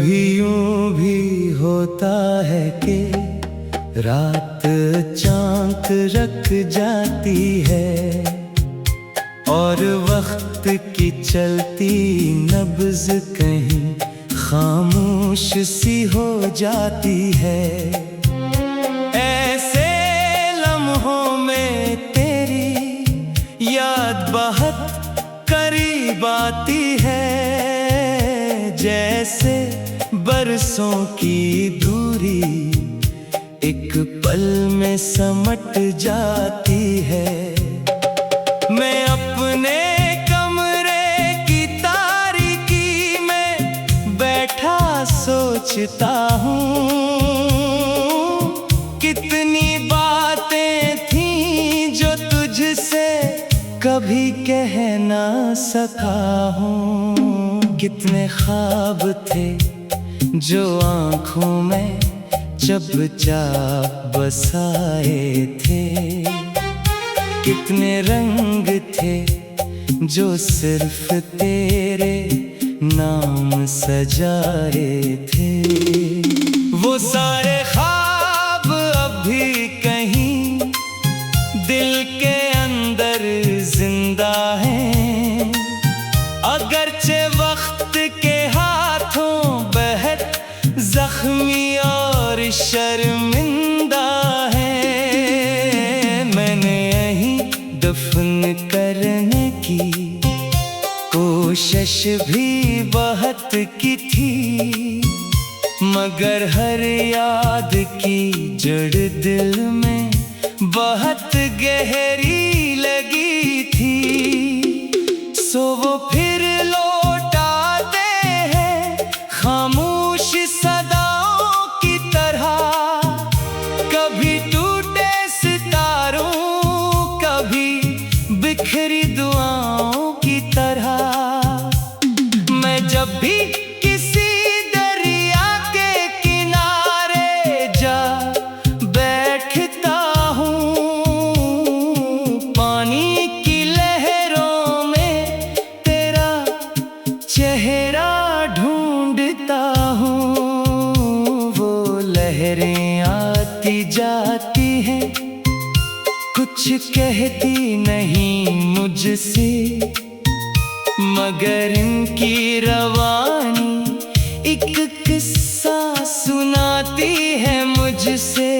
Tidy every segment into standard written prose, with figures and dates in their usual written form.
कभी यूं भी होता है कि रात चांक रख जाती है और वक्त की चलती नब्ज कहीं खामोश सी हो जाती है। ऐसे लम्हों में तेरी याद बहुत करीब आती है, जैसे बरसों की दूरी एक पल में समट जाती है। मैं अपने कमरे की तारीकी में बैठा सोचता हूँ, कितनी बातें थीं जो तुझसे कभी कह ना सका हूँ, कितने ख्वाब थे जो आँखों में चुपचाप बसाए थे, कितने रंग थे जो सिर्फ तेरे नाम सजाए थे। वो सारे ख्वाब अभी कहीं दिल के अंदर जिंदा हैं, अगरचे वक्त के हाथों बेहद जख्मी और शर्मिंदा है। मैंने यहीं दफन करने की कोशिश भी बहुत की थी, मगर हर याद की जड़ दिल में बहुत गहरी लगी थी। सो वो फिर लौट आते हैं खामोश सदाओं की तरह, कभी टूटे सितारों कभी बिखरी दुआओं की तरह। मैं जब भी किसी दरिया के किनारे जा बैठता हूँ, पानी की लहरों में तेरा चेहरा ढूंढता हूँ। वो लहरें आती जाती हैं, कुछ कहती नहीं मुझसे, मगर इनकी रवानी एक किस्सा सुनाती है मुझसे,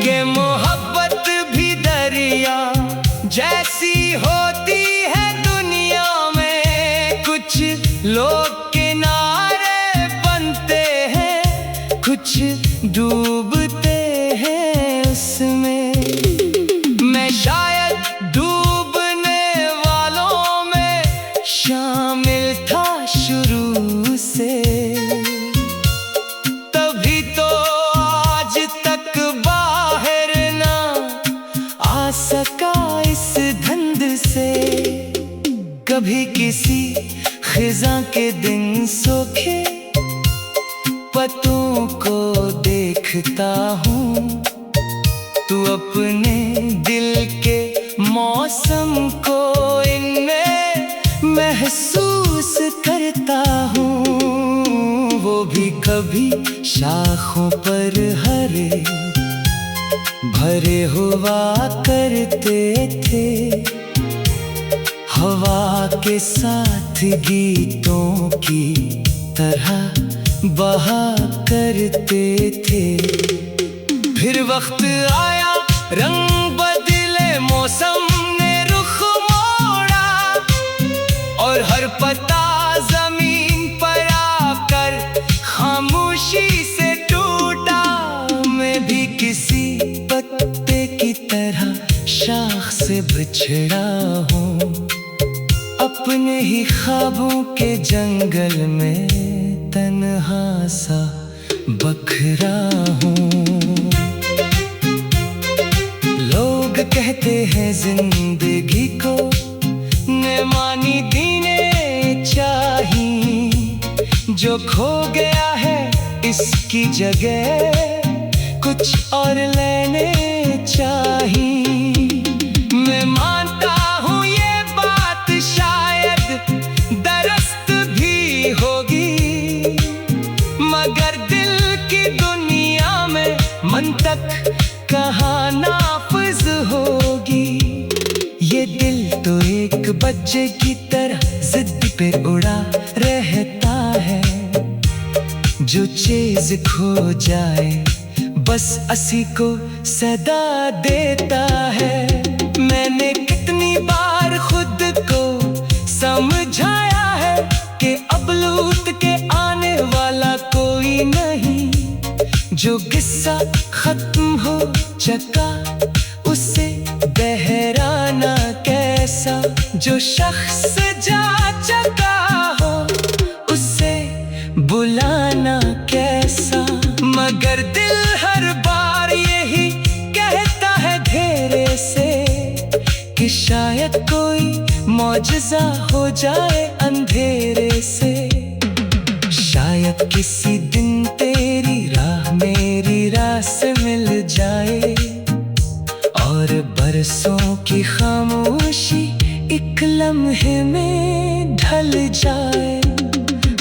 कि मोहब्बत भी दरिया जैसी होती है दुनिया में। कुछ लोग किनारे बनते हैं, कुछ डूबते हैं उसमें। मैं शायद डूबने वालों में शामिल था शुरू से, तभी तो आज तक बाहर ना आ सका इस धुंध से। कभी किसी खिज़ां के दिन सूखे पत्तों को देखता हूँ, तू अपने दिल के मौसम को इनमें महसूस करता हूँ। वो भी कभी शाखों पर हरे भरे हुआ करते थे, हवा के साथ गीतों की तरह बहा करते थे। फिर वक्त आया, रंग बदले, मौसम ने रुख मोड़ा, और हर पत्ता जमीन पर आकर खामोशी से टूटा। मैं भी किसी पत्ते की तरह शाख से बिछड़ा हूँ, अपने ही ख्वाबों के जंगल में तन्हा सा बखरा हूँ। लोग कहते हैं जिंदगी को नेमानी दीने चाहिए, जो खो गया है इसकी जगह कुछ और लेने चाहिए। मैं मानता हूँ ये बात शायद दरस्त भी होगी, बच्चे की तरह जिद पे उड़ा रहता है। जो चीज खो जाए बस उसी को सदा देता है। मैंने कितनी बार खुद को समझाया है कि अब लौट के आने वाला कोई नहीं। जो किस्सा खत्म हो चुका उसे दोहराना कैसा, जो शख्स जा चुका हो उसे बुलाना कैसा। मगर दिल हर बार यही कहता है घेरे से कि शायद कोई मौजज़ा हो जाए अंधेरे से। शायद किसी दिन तेरी राह मेरी राह से मिल जाए और बरसों की खामोशी एक लम्हे में ढल जाए।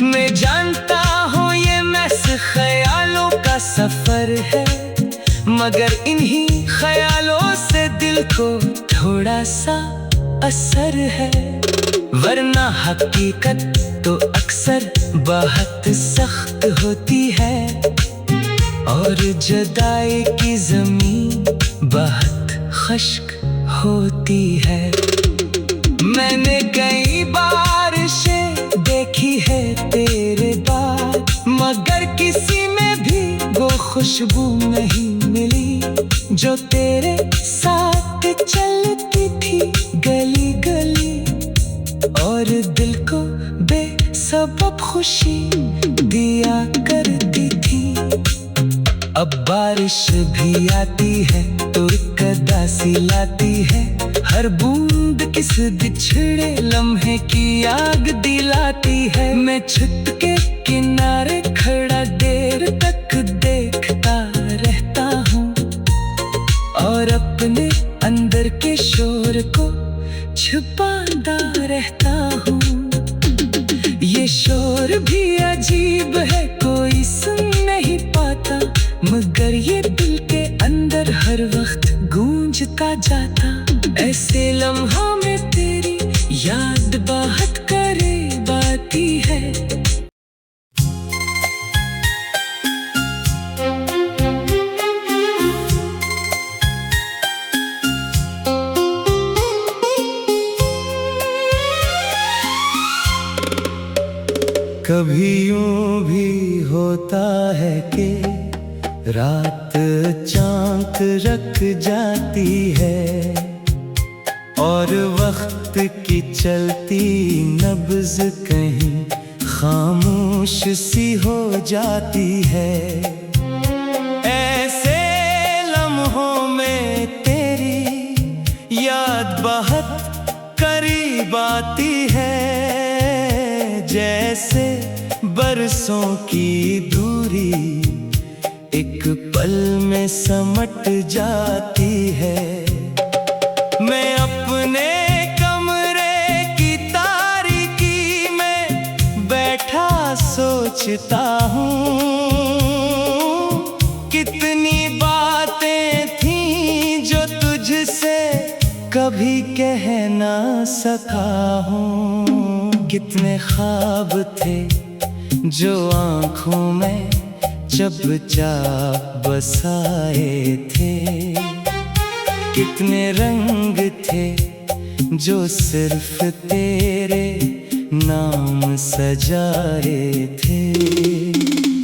मैं जानता हूँ ये महज ख्यालों का सफर है, मगर इन्हीं ख्यालों से दिल को थोड़ा सा असर है। वरना हकीकत तो अक्सर बहुत सख्त होती है और जुदाई की ज़मीन बहुत खुश्क होती है। मैंने कई बारिशें देखी है तेरे बाद, मगर किसी में भी वो खुशबू नहीं मिली जो तेरे साथ चलती थी गली गली और दिल को बेसबब खुशी दिया करती थी। अब बारिश भी आती है तो एक उदासी लाती है, हर बूंद किस बिछड़े लम्हे की याद दिलाती है। मैं छत के किनारे खड़ा देर तक देखता रहता हूँ और अपने अंदर के शोर को छुपाता रहता हूँ। ये शोर भी अजीब है, कोई सुन नहीं पाता, मगर ये दिल के अंदर हर वक्त गूंजता जाता। ऐसे लम्हों में तेरी याद बहुत करीब आती है। कभी यूं भी होता है कि रात चांक रख जाती है और वक्त की चलती नब्ज कहीं खामोश सी हो जाती है। ऐसे लम्हों में तेरी याद बहुत करीब आती है, जैसे बरसों की दूरी एक पल में समट जाती है। मैं अपने कमरे की तारीकी में बैठा सोचता हूँ, कितनी बातें थीं जो तुझसे कभी कह ना सका हूँ। कितने ख्वाब थे जो आँखों में चुपचाप बसाए थे, कितने रंग थे जो सिर्फ तेरे नाम सजाए थे।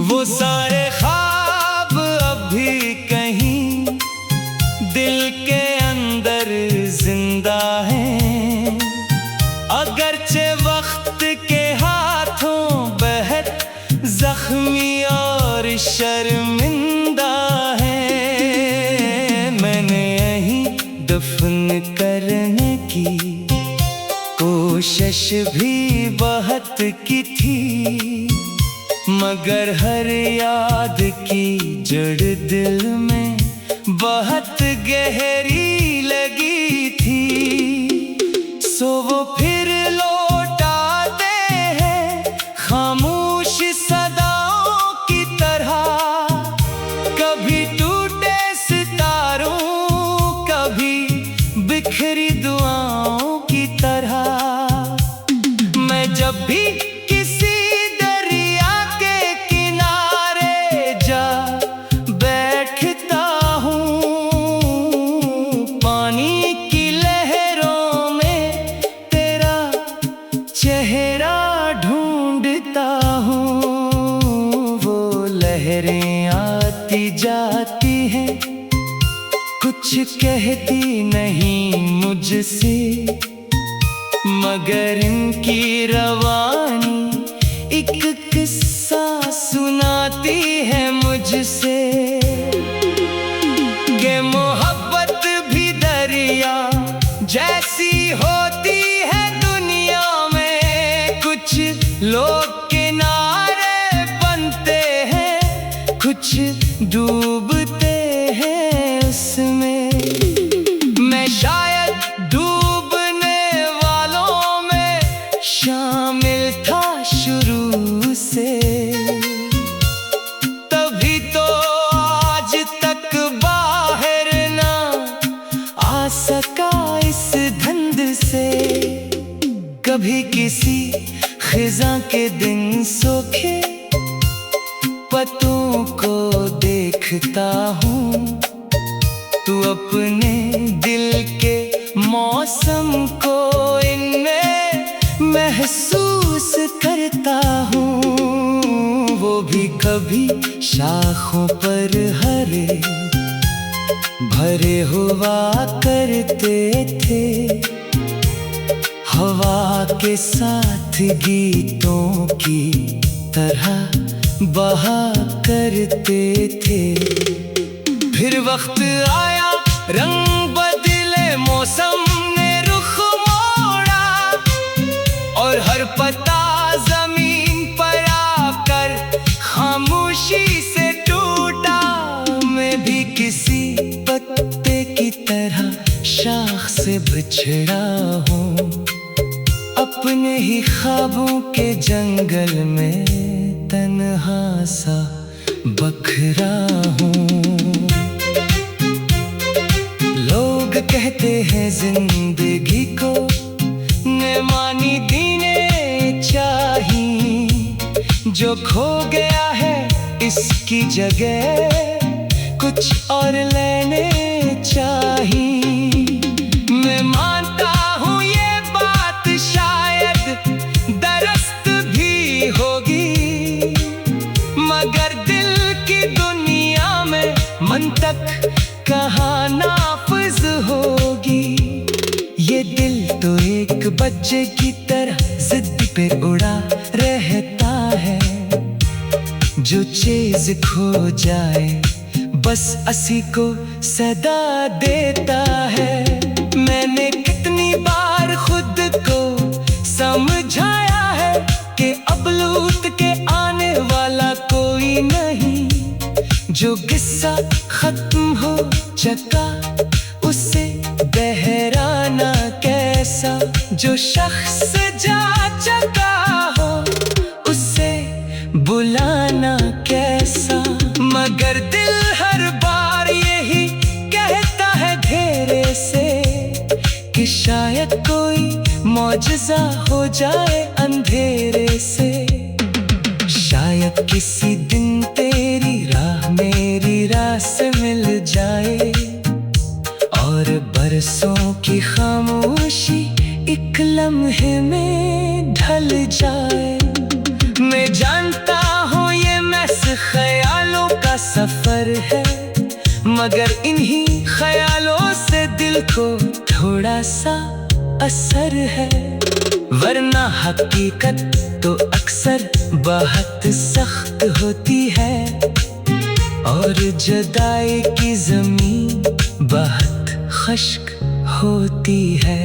वो सारे ख्वाब अभी कहीं दिल के अंदर जिंदा हैं, अगरचे वक्त के हाथों बहुत जख्मी और शर्मिंदा है। मैंने यहीं दफन करने की कोशिश भी बहुत की थी, मगर हर याद की जड़ दिल में बहुत गहरी लगी थी। सो वो फिर लौट आते हैं खामोश सदाओं की तरह, कभी टूटे सितारों कभी बिखरी दुआओं की तरह। लहरें आती जाती हैं, कुछ कहती नहीं मुझसे, मगर इनकी रवानी एक किस्सा सुनाती है मुझसे। कि मोहब्बत भी दरिया जैसी होती है दुनिया में, कुछ लोग किनारे बनते हैं, कुछ डूबते हैं उसमें। मैं शायद डूबने वालों में शामिल था शुरू से, तभी तो आज तक बाहर ना आ सका इस धुंध से। कभी किसी खिज़ां के दिन सूखे पत्तों को देखता हूँ, तू अपने दिल के मौसम को इनमें महसूस करता हूँ। वो भी कभी शाखों पर हरे भरे हुआ करते थे, हवा के साथ गीतों की तरह बहा करते थे। फिर वक्त आया, रंग बदले, मौसम ने रुख मोड़ा, और हर पत्ता जमीन पर आकर खामोशी से टूटा। मैं भी किसी पत्ते की तरह शाख से बिछड़ा हूँ, अपने ही ख्वाबों के जंगल में तन्हा सा बखरा हूँ। लोग कहते हैं जिंदगी को नेमानी दीने चाहिए, जो खो गया है इसकी जगह कुछ और लेने चाहिए। मैं मानता हूँ ये बात शायद दरस्त भी होगी, मगर दिल की दुनिया में मंतक कहाँ नाफिज होगी। ये दिल तो एक बच्चे की तरह जिद पे उड़ा रहता है, जो चीज खो जाए बस उसी को सदा देता है। मैंने कितनी बार खुद को समझाया है कि अब लूट के आने वाला कोई नहीं, जो किस्सा खत्म हो चुका उससे बहराना कैसा, जो शख्स जा चुका हो उससे बुलाना कैसा। मगर दिल हर बार यही कहता है घेरे से कि शायद कोई मौजज़ा हो जाए अंधेरे से। शायद किसी दिन तेरी राह मेरी राह से मिल जाए, और बरसों की खामोशी एक लम्हे में ढल जाए। मैं जानता हूँ ये महज ख्यालों का सफर है, मगर इन्हीं ख्यालों से दिल को थोड़ा सा असर है, वरना हकीकत तो अक्सर बहुत सख्त होती है, और जुदाई की जमीन बहुत खुश्क होती है।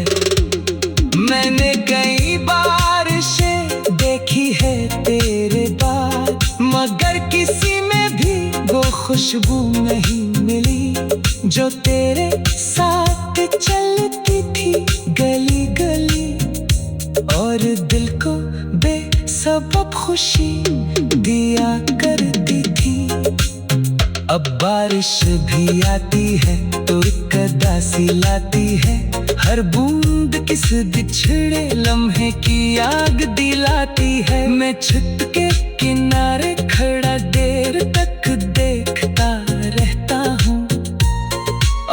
मैंने कई बारिशें देखी है तेरे बाद, मगर किसी में भी वो खुशबू नहीं मिली जो तेरे साथ चलती थी गली गली, और दिल को बेसबब खुशी दिया करती थी। अब बारिश भी आती है तो एक उदासी लाती है, हर बूंद किस बिछड़े लम्हे की आग दिलाती है। मैं छत के किनारे खड़ा देर तक देखता रहता हूँ,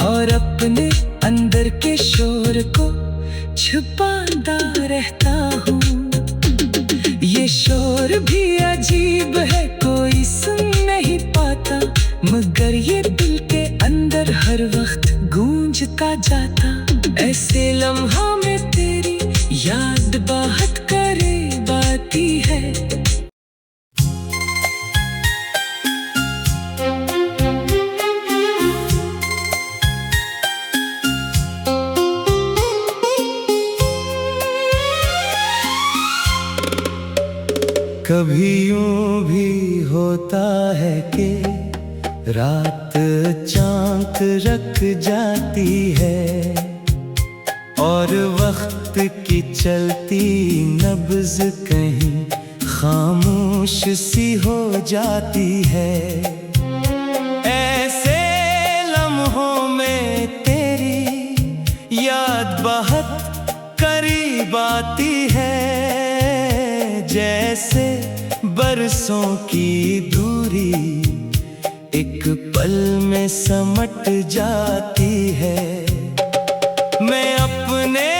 और अपने अंदर के शोर को छुपाता रहता हूँ। ये शोर भी अजीब है, कोई सुन नहीं कभी यूं भी होता है कि रात चांक रख जाती है और वक्त की चलती नब्ज कहीं खामोश सी हो जाती है। ऐसे लम्हों में तेरी याद बहुत करीब आती है, जैसे बरसों की दूरी एक पल में समट जाती है। मैं अपने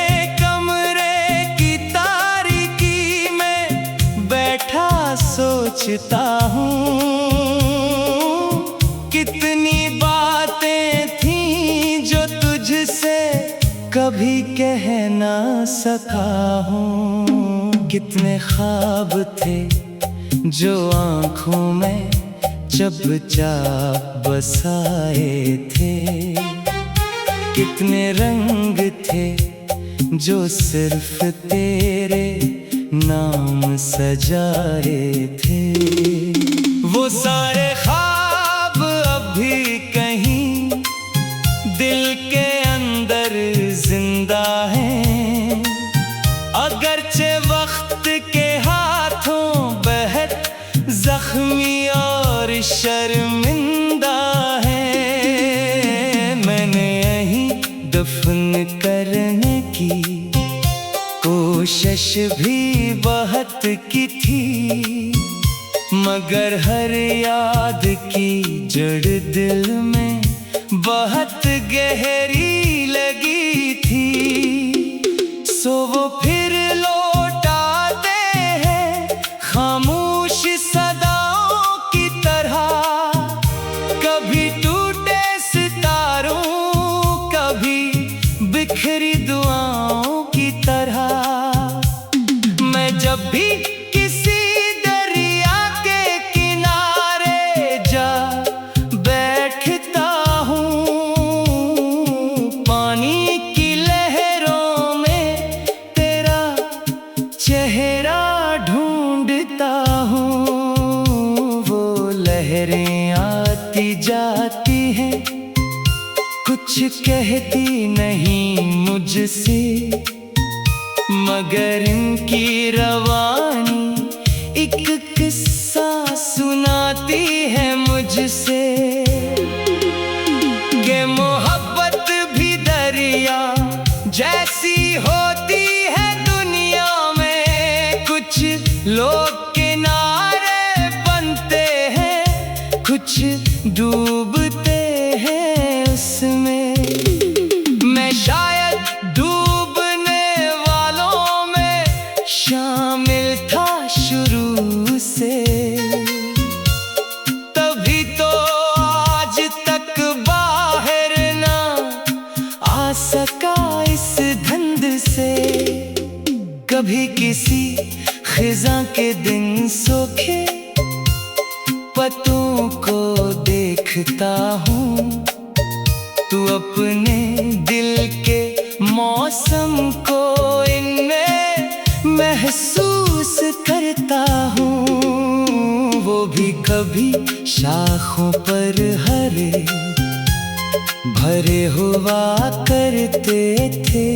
कमरे की तारीकी में बैठा सोचता हूँ, कितनी बातें थीं जो तुझसे कभी कह ना सका हूँ, कितने ख्वाब थे जो आँखों में चुपचाप बसाए थे, कितने रंग थे जो सिर्फ तेरे नाम सजाए थे। वो सारे ख्वाब अभी कहीं दिल के अंदर जिंदा हैं, अगरचे वक्त के हाथों बहुत जख्मी और शर्मिंदा है। मैंने यहीं दफन करने की कोशिश भी बहुत की थी, मगर हर याद की जड़ दिल में बहुत गहरी लगी थी। सो वो फिर लौट आते हैं खामोश सदाओं की तरह, कभी टूटे सितारों कभी बिखरी दुआओं की तरह। मैं जब भी किसी दरिया के किनारे जा बैठता हूँ, पानी की लहरों में तेरा चेहरा ढूंढता हूँ। वो लहरें आती जाती हैं, कुछ कहती नहीं मुझसे, मगर इनकी रवानी एक किस्सा सुनाती है मुझसे, कि मोहब्बत भी दरिया जैसी होती है दुनिया में। कुछ लोग किनारे बनते हैं, कुछ डूबते हैं उसमें। मैं शायद डूबने वालों में शामिल था शुरू से, तभी तो आज तक बाहर ना आ सका इस धुंध से। कभी किसी खिज़ां के दिन सूखे पत्तों को देखता हूँ, तू अपने दिल के मौसम को इनमें महसूस करता हूँ। वो भी कभी शाखों पर हरे भरे हुआ करते थे,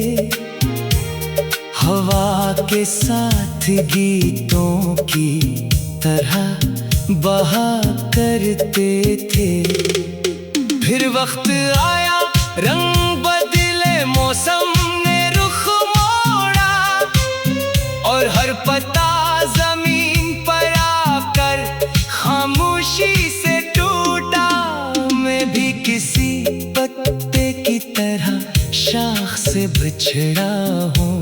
हवा के साथ गीतों की तरह बहा करते थे। फिर वक्त आया, रंग बदले, मौसम ने रुख मोड़ा, और हर पत्ता जमीन पर आकर खामोशी से टूटा। मैं भी किसी पत्ते की तरह शाख से बिछड़ा हूँ,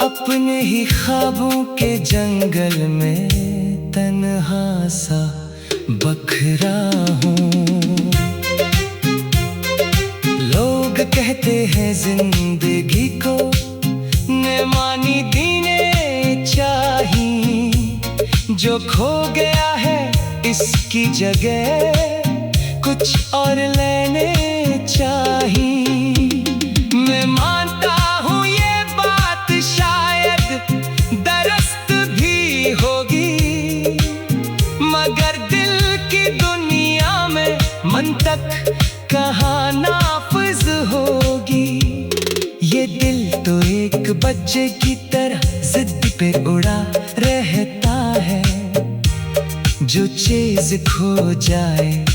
अपने ही ख्वाबों के जंगल में तन्हा सा बखरा हूँ। लोग कहते हैं जिंदगी को नेमानी दीने चाहिए, जो खो गया है इसकी जगह कुछ और लेने चाहिए। मैं मानता हूँ ये बात शायद दरस्त भी होगी, बच्चे की तरह जिद पे उड़ा रहता है। जो चीज खो जाए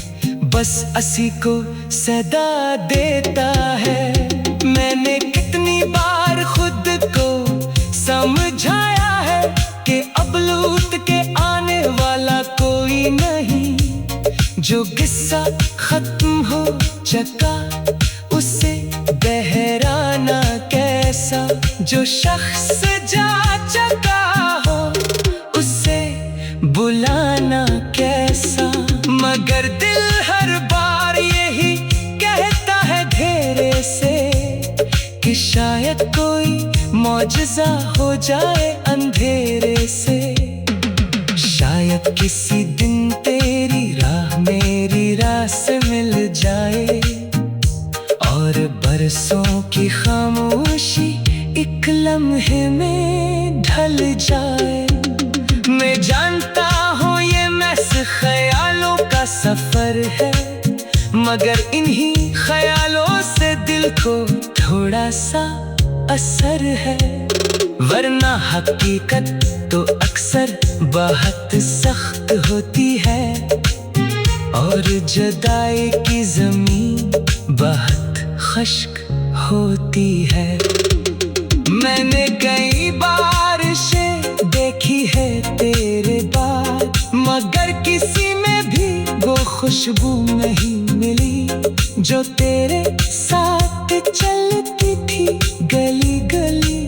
बस उसी को सदा देता है। मैंने कितनी बार खुद को समझाया है कि अब लूट के आने वाला कोई नहीं। जो किस्सा खत्म हो चुका उसे दोहराना कैसा, जो शख्स जा चुका हो उसे बुलाना कैसा। मगर दिल हर बार यही कहता है घेरे से कि शायद कोई मौजज़ा हो जाए अंधेरे से। शायद किसी दिन तेरी राह मेरी राह से मिल जाए और बरसों की खामोशी एक लम्हे में ढल जाए। मैं जानता हूँ ये महज ख्यालों का सफर है, मगर इन्हीं ख्यालों से दिल को थोड़ा सा असर है। वरना हकीकत तो अक्सर बहुत सख्त होती है और जुदाई की ज़मीन बहुत खुश्क होती है। मैंने कई बारिशें देखी है तेरे बाद, मगर किसी में भी वो खुशबू नहीं मिली जो तेरे साथ चलती थी गली गली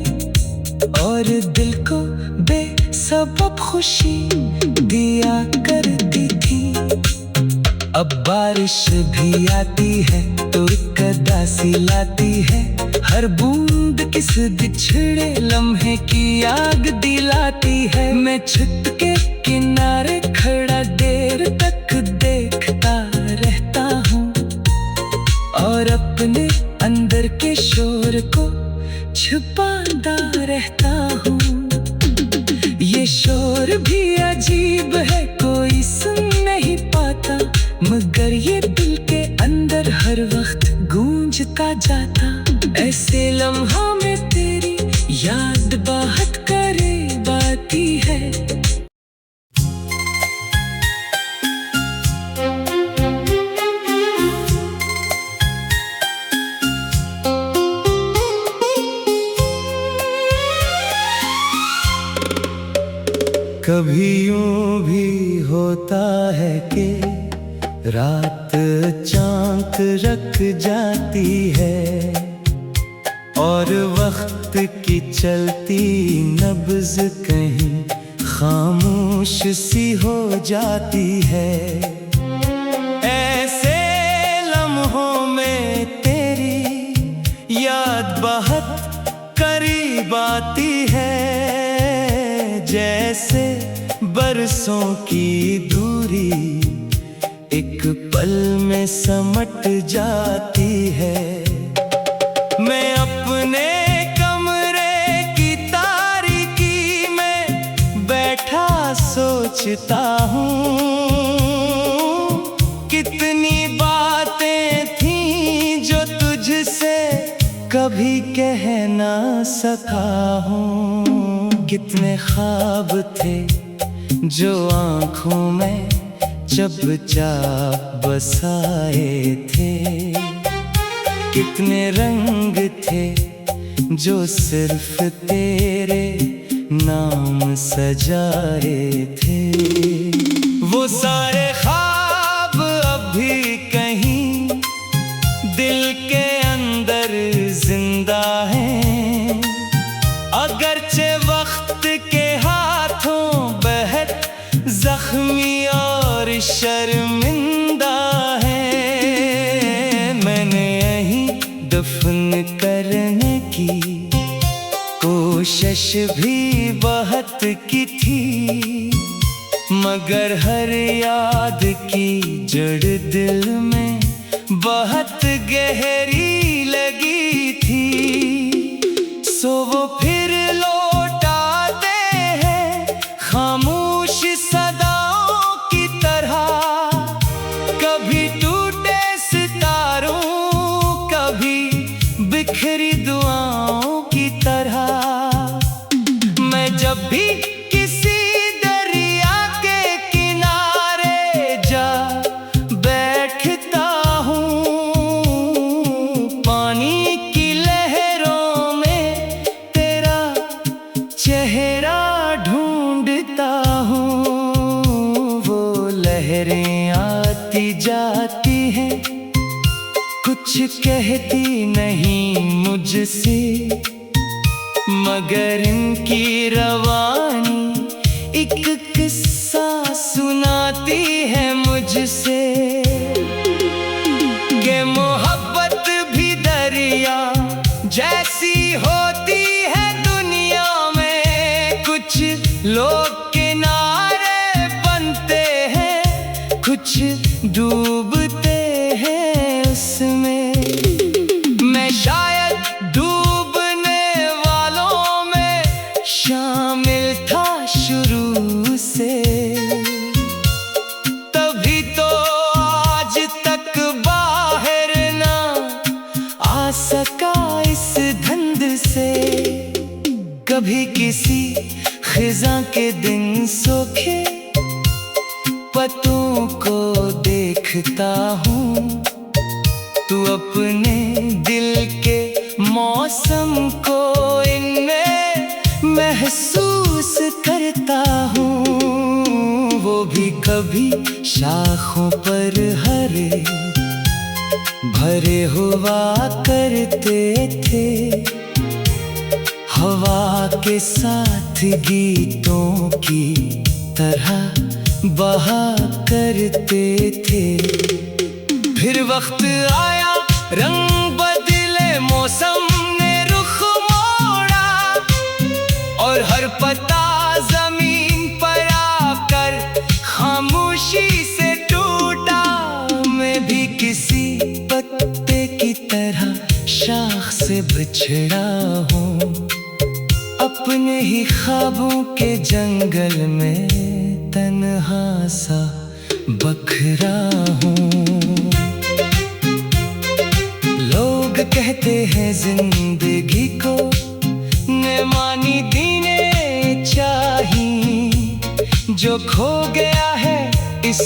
और दिल को बेसबब खुशी दिया करती थी। अब बारिश भी आती है तो एक उदासी लाती है, हर बूंद किस बिछड़े लम्हे की याद दिलाती है। मैं छत के किनारे खड़ा देर तक देखता रहता हूँ और अपने अंदर के शोर को छुपाता रहता हूँ। ये शोर भी अजीब है, कोई सुन नहीं पाता, मगर ये दिल के अंदर हर वक्त गूंजता जाता। ऐसे लम्हों में तेरी याद बहुत करीब आती है। कभी यूं भी होता है कि रात चांक रख जाती है और वक्त की चलती नब्ज कहीं खामोश सी हो जाती है। ऐसे लम्हों में तेरी याद बहुत करीब आती है, जैसे बरसों की दूरी एक पल में समट जाती है। मैं अपने कमरे की तारीकी में बैठा सोचता हूँ, कितनी बातें थीं जो तुझसे कभी कह ना सका हूँ। कितने ख्वाब थे जो आँखों में चुपचाप बसाए थे, कितने रंग थे जो सिर्फ तेरे नाम सजाए थे। वो सारे ख्वाब अभी कहीं दिल के अंदर जिंदा हैं, अगरचे वक्त के हाथों बहुत जख्मी और शर्मिंदा है। मैंने यहीं दफन करने की कोशिश भी बहुत की थी, मगर हर याद की जड़ दिल में बहुत गहरी लगी थी। सो वो फिर लौट आते हैं खामोश सदाओं की तरह, कभी टूटे सितारों कभी बिखरी दुआओं की तरह। लहरें आती जाती हैं, कुछ कहती नहीं मुझसे, मगर इनकी रवानी एक किस्सा सुनाती है मुझसे। कि मोहब्बत भी दरिया जैसी होती है दुनिया में, कुछ लोग किनारे बनते हैं, कुछ डूबते हैं उसमें। मैं शायद डूबने वालों में शामिल था शुरू से, तभी तो आज तक बाहर ना आ सका इस धुंध से। कभी किसी खिज़ां के दिन सूखे पत्तों को देखता हूँ, तू अपने दिल के मौसम को इनमें महसूस करता हूँ। वो भी कभी शाखों पर हरे भरे हुआ करते थे, हवा के साथ गीतों की तरह बहा करते थे। फिर वक्त आया, रंग बदले, मौसम ने रुख मोड़ा, और हर पत्ता जमीन पर आकर खामोशी से टूटा। मैं भी किसी पत्ते की तरह शाख से बिछड़ा हूँ, अपने ही ख्वाबों के जंगल में तन्हा सा बखरा हूँ। लोग कहते हैं जिंदगी को नेमानी दीने चाहिए, जो खो गया है इस